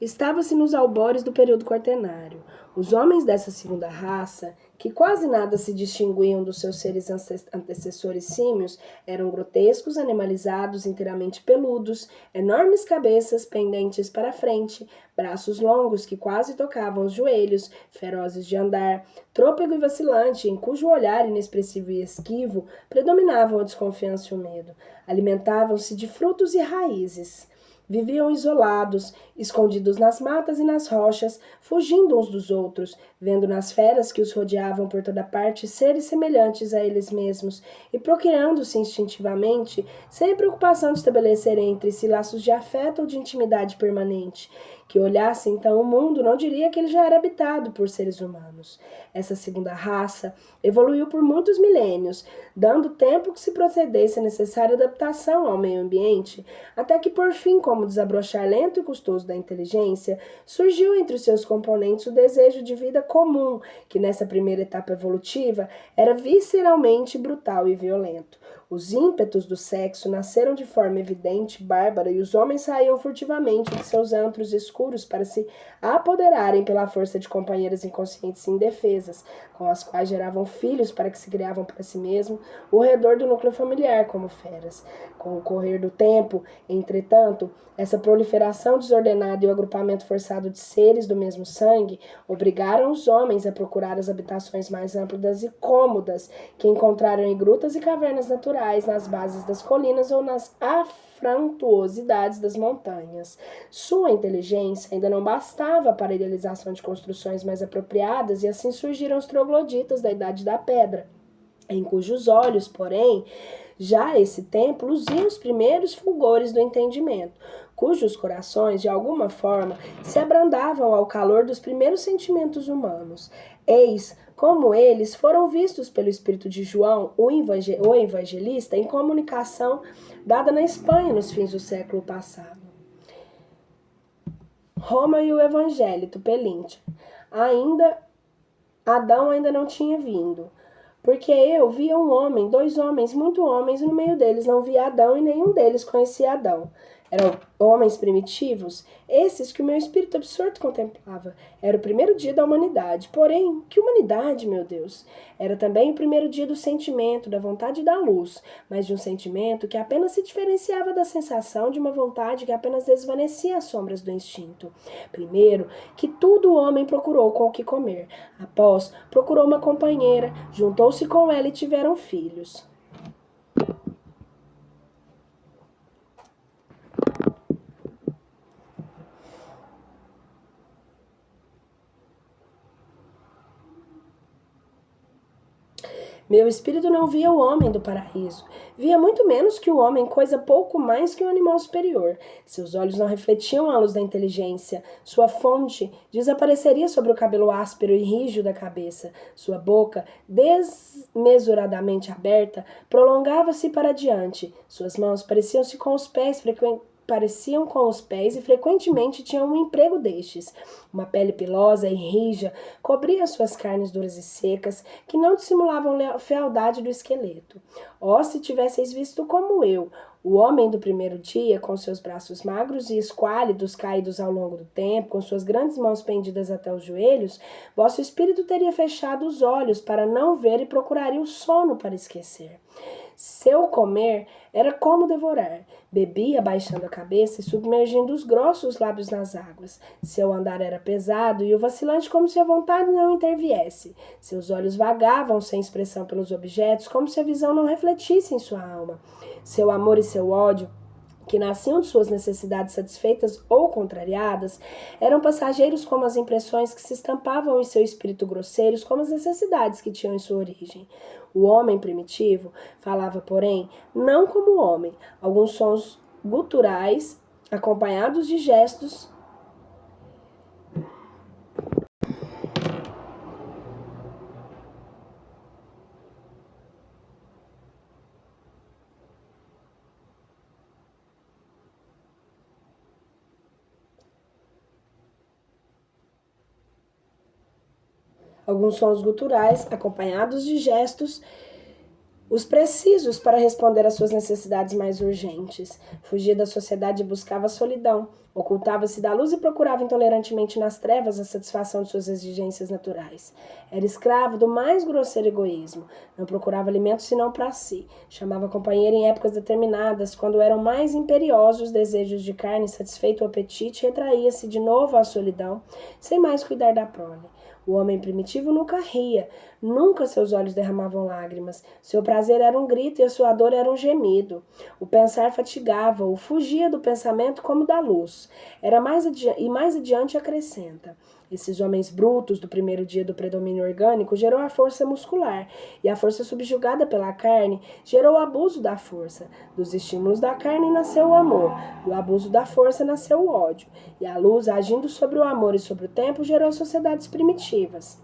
Estava-se nos albores do período quaternário. Os homens dessa segunda raça, que quase nada se distinguiam dos seus seres antecessores símios, eram grotescos, animalizados, inteiramente peludos, enormes cabeças pendentes para a frente, braços longos que quase tocavam os joelhos, ferozes de andar, trôpego e vacilante, em cujo olhar inexpressivo e esquivo predominavam a desconfiança e o medo. Alimentavam-se de frutos e raízes. Viviam isolados, escondidos nas matas e nas rochas, fugindo uns dos outros, vendo nas feras que os rodeavam por toda parte seres semelhantes a eles mesmos e procriando-se instintivamente, sem preocupação de estabelecer entre si laços de afeto ou de intimidade permanente. Que olhasse então o mundo, não diria que ele já era habitado por seres humanos. Essa segunda raça evoluiu por muitos milênios, dando tempo que se procedesse a necessária adaptação ao meio ambiente, até que por fim, como desabrochar lento e custoso da inteligência, surgiu entre os seus componentes o desejo de vida comum, que nessa primeira etapa evolutiva era visceralmente brutal e violento. Os ímpetos do sexo nasceram de forma evidente, bárbara, e os homens saíam furtivamente de seus antros escuros para se apoderarem pela força de companheiras inconscientes e indefesas, com as quais geravam filhos para que se criavam para si mesmos, ao redor do núcleo familiar, como feras. Com o correr do tempo, entretanto, essa proliferação desordenada e o agrupamento forçado de seres do mesmo sangue obrigaram os homens a procurar as habitações mais amplas e cômodas que encontraram em grutas e cavernas naturais, nas bases das colinas ou nas afrantuosidades das montanhas. Sua inteligência ainda não bastava para a idealização de construções mais apropriadas e assim surgiram os trogloditas da Idade da Pedra, em cujos olhos, porém, já a esse tempo luziam os primeiros fulgores do entendimento, cujos corações, de alguma forma, se abrandavam ao calor dos primeiros sentimentos humanos. Eis como eles foram vistos pelo espírito de João, o evangelista, em comunicação dada na Espanha nos fins do século passado. Roma e o Evangelho, Pelíntia. Adão ainda não tinha vindo. Porque eu via dois homens, muito homens, e no meio deles não via Adão e nenhum deles conhecia Adão. Eram homens primitivos, esses que o meu espírito absorto contemplava. Era o primeiro dia da humanidade. Porém, que humanidade, meu Deus? Era também o primeiro dia do sentimento, da vontade da luz, mas de um sentimento que apenas se diferenciava da sensação de uma vontade que apenas desvanecia as sombras do instinto. Primeiro, que tudo o homem procurou com o que comer. Após, procurou uma companheira, juntou-se com ela e tiveram filhos. Meu espírito não via o homem do paraíso. Via muito menos que o homem, coisa pouco mais que um animal superior. Seus olhos não refletiam a luz da inteligência. Sua fonte desapareceria sobre o cabelo áspero e rijo da cabeça. Sua boca, desmesuradamente aberta, prolongava-se para diante. Suas mãos pareciam com os pés e frequentemente tinham um emprego destes. Uma pele pilosa e rija cobria suas carnes duras e secas, que não dissimulavam a fealdade do esqueleto. Ó, se tivesseis visto como eu, o homem do primeiro dia, com seus braços magros e esquálidos caídos ao longo do tempo, com suas grandes mãos pendidas até os joelhos, vosso espírito teria fechado os olhos para não ver e procuraria o sono para esquecer. Seu comer era como devorar. Bebia baixando a cabeça e submergindo os grossos lábios nas águas. Seu andar era pesado e o vacilante como se a vontade não interviesse. Seus olhos vagavam sem expressão pelos objetos, como se a visão não refletisse em sua alma. Seu amor e seu ódio, que nasciam de suas necessidades satisfeitas ou contrariadas, eram passageiros como as impressões que se estampavam em seu espírito grosseiros como as necessidades que tinham em sua origem. O homem primitivo falava, porém, não como homem. Alguns sons guturais, acompanhados de gestos, os precisos para responder às suas necessidades mais urgentes. Fugia da sociedade e buscava a solidão. Ocultava-se da luz e procurava intolerantemente nas trevas a satisfação de suas exigências naturais. Era escravo do mais grosseiro egoísmo. Não procurava alimento senão para si. Chamava a companheira em épocas determinadas, quando eram mais imperiosos os desejos de carne, satisfeito o apetite, retraía-se de novo à solidão, sem mais cuidar da prole. O homem primitivo nunca ria, nunca seus olhos derramavam lágrimas. Seu prazer era um grito e a sua dor era um gemido. O pensar fatigava-o, fugia do pensamento como da luz. Mais adiante acrescenta. Esses homens brutos do primeiro dia do predomínio orgânico gerou a força muscular, e a força subjugada pela carne gerou o abuso da força. Dos estímulos da carne nasceu o amor, do abuso da força nasceu o ódio, e a luz, agindo sobre o amor e sobre o tempo, gerou sociedades primitivas.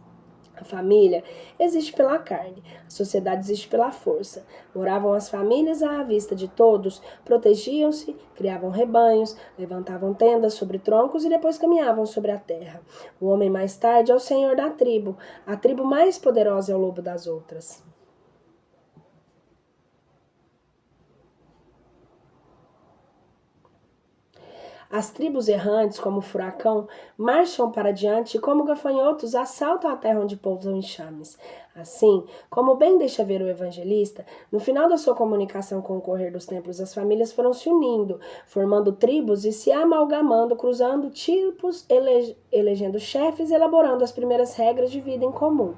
A família existe pela carne, a sociedade existe pela força. Moravam as famílias à vista de todos, protegiam-se, criavam rebanhos, levantavam tendas sobre troncos e depois caminhavam sobre a terra. O homem mais tarde é o senhor da tribo, a tribo mais poderosa é o lobo das outras. As tribos errantes, como o furacão, marcham para diante e, como gafanhotos, assaltam a terra onde pousam enxames. Assim, como bem deixa ver o evangelista, no final da sua comunicação com o correr dos tempos, as famílias foram se unindo, formando tribos e se amalgamando, cruzando tipos, elegendo chefes e elaborando as primeiras regras de vida em comum,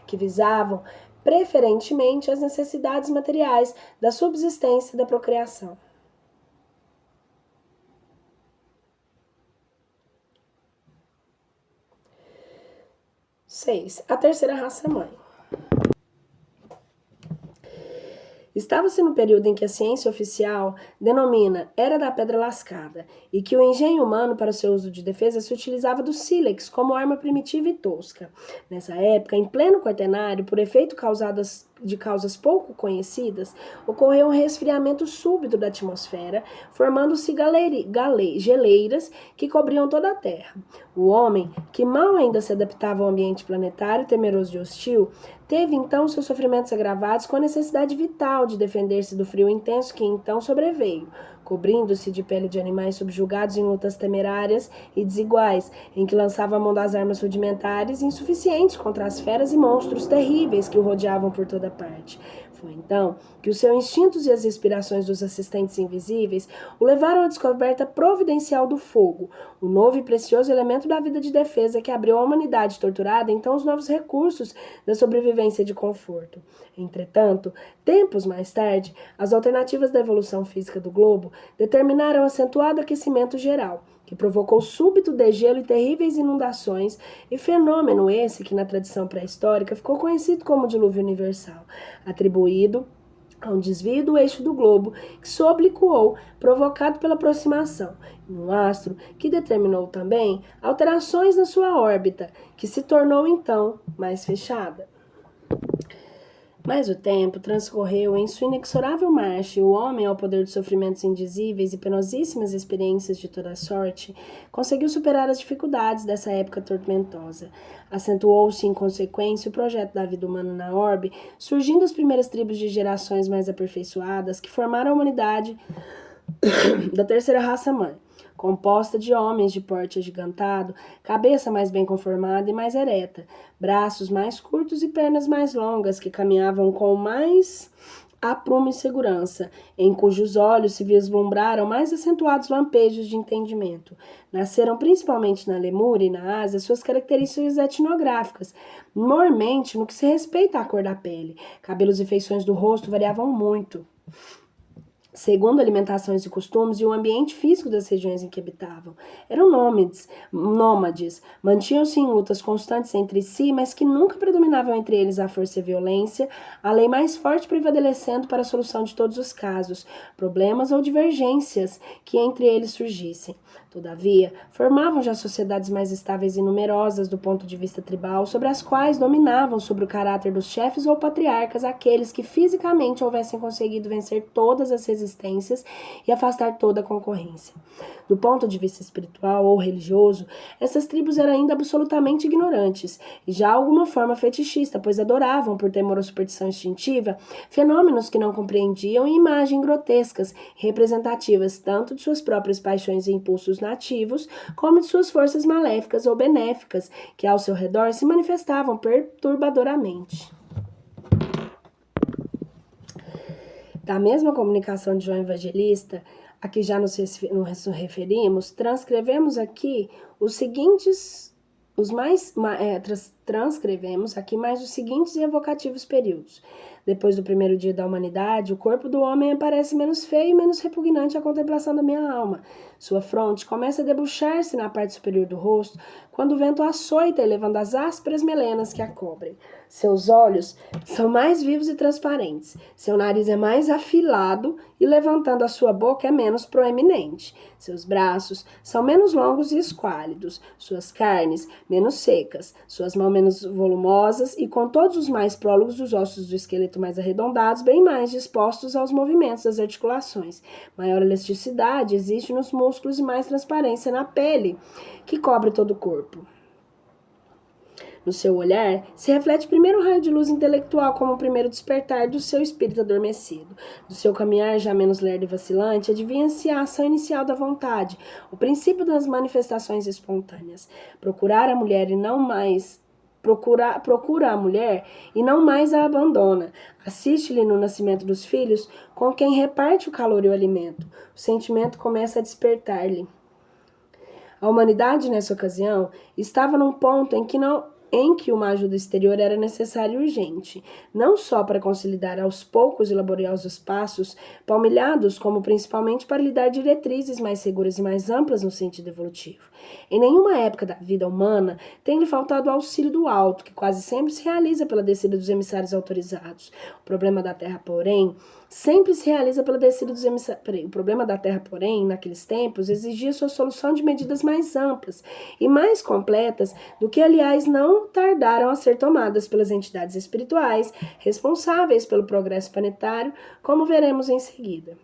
que visavam preferentemente as necessidades materiais da subsistência e da procriação. 6. A terceira raça-mãe. Estava-se no período em que a ciência oficial denomina Era da Pedra Lascada e que o engenho humano para o seu uso de defesa se utilizava do sílex como arma primitiva e tosca. Nessa época, em pleno quaternário, por efeito de causas pouco conhecidas, ocorreu um resfriamento súbito da atmosfera, formando-se geleiras que cobriam toda a Terra. O homem, que mal ainda se adaptava ao ambiente planetário, temeroso e hostil, teve então seus sofrimentos agravados com a necessidade vital de defender-se do frio intenso que então sobreveio, cobrindo-se de pele de animais subjugados em lutas temerárias e desiguais, em que lançava a mão das armas rudimentares insuficientes contra as feras e monstros terríveis que o rodeavam por toda parte. Foi então que os seus instintos e as inspirações dos assistentes invisíveis o levaram à descoberta providencial do fogo, o novo e precioso elemento da vida de defesa que abriu à humanidade torturada então os novos recursos da sobrevivência e de conforto. Entretanto, tempos mais tarde, as alternativas da evolução física do globo determinaram acentuado aquecimento geral, que provocou súbito degelo e terríveis inundações, e fenômeno esse que na tradição pré-histórica ficou conhecido como dilúvio universal, atribuído a um desvio do eixo do globo que se obliquou, provocado pela aproximação de um astro que determinou também alterações na sua órbita, que se tornou então mais fechada. Mas o tempo transcorreu em sua inexorável marcha e o homem, ao poder de sofrimentos indizíveis e penosíssimas experiências de toda sorte, conseguiu superar as dificuldades dessa época tormentosa. Acentuou-se, em consequência, o projeto da vida humana na orbe, surgindo as primeiras tribos de gerações mais aperfeiçoadas que formaram a humanidade da terceira raça-mãe, composta de homens de porte agigantado, cabeça mais bem conformada e mais ereta, braços mais curtos e pernas mais longas, que caminhavam com mais aprumo e segurança, em cujos olhos se vislumbraram mais acentuados lampejos de entendimento. Nasceram principalmente na Lemúria e na Ásia suas características etnográficas, mormente no que se respeita à cor da pele. Cabelos e feições do rosto variavam muito, segundo alimentações e costumes e o ambiente físico das regiões em que habitavam. Eram nômades, mantinham-se em lutas constantes entre si, mas que nunca predominavam entre eles a força e a violência, a lei mais forte prevalecendo para a solução de todos os casos, problemas ou divergências que entre eles surgissem. Todavia, formavam já sociedades mais estáveis e numerosas do ponto de vista tribal, sobre as quais dominavam sobre o caráter dos chefes ou patriarcas aqueles que fisicamente houvessem conseguido vencer todas as resistências e afastar toda a concorrência. Do ponto de vista espiritual ou religioso, essas tribos eram ainda absolutamente ignorantes e já alguma forma fetichista, pois adoravam, por temor à superstição instintiva, fenômenos que não compreendiam e imagens grotescas, representativas tanto de suas próprias paixões e impulsos nativos, como de suas forças maléficas ou benéficas, que ao seu redor se manifestavam perturbadoramente. Da mesma comunicação de João Evangelista, a que já nos referimos, transcrevemos aqui mais os seguintes evocativos períodos. Depois do primeiro dia da humanidade, o corpo do homem aparece menos feio e menos repugnante à contemplação da minha alma. Sua fronte começa a debuxar-se na parte superior do rosto, quando o vento açoita, elevando as ásperas melenas que a cobrem. Seus olhos são mais vivos e transparentes. Seu nariz é mais afilado e, levantando a sua boca, é menos proeminente. Seus braços são menos longos e esquálidos. Suas carnes menos secas. Suas mãos menos volumosas e, com todos os mais prólogos dos ossos do esqueleto mais arredondados, bem mais dispostos aos movimentos das articulações. Maior elasticidade existe nos músculos e mais transparência na pele, que cobre todo o corpo. No seu olhar, se reflete primeiro o raio de luz intelectual como o primeiro despertar do seu espírito adormecido. Do seu caminhar já menos lerdo e vacilante, adivinha-se a ação inicial da vontade, o princípio das manifestações espontâneas. Procura a mulher e não mais a abandona. Assiste-lhe no nascimento dos filhos, com quem reparte o calor e o alimento. O sentimento começa a despertar-lhe. A humanidade, nessa ocasião, estava num ponto em que uma ajuda exterior era necessária e urgente, não só para consolidar aos poucos e laboriosos passos, palmilhados, como principalmente para lhe dar diretrizes mais seguras e mais amplas no sentido evolutivo. Em nenhuma época da vida humana tem-lhe faltado o auxílio do alto, que quase sempre se realiza pela descida dos emissários autorizados. O problema da Terra, porém, naqueles tempos, exigia sua solução de medidas mais amplas e mais completas do que, aliás, não tardaram a ser tomadas pelas entidades espirituais responsáveis pelo progresso planetário, como veremos em seguida.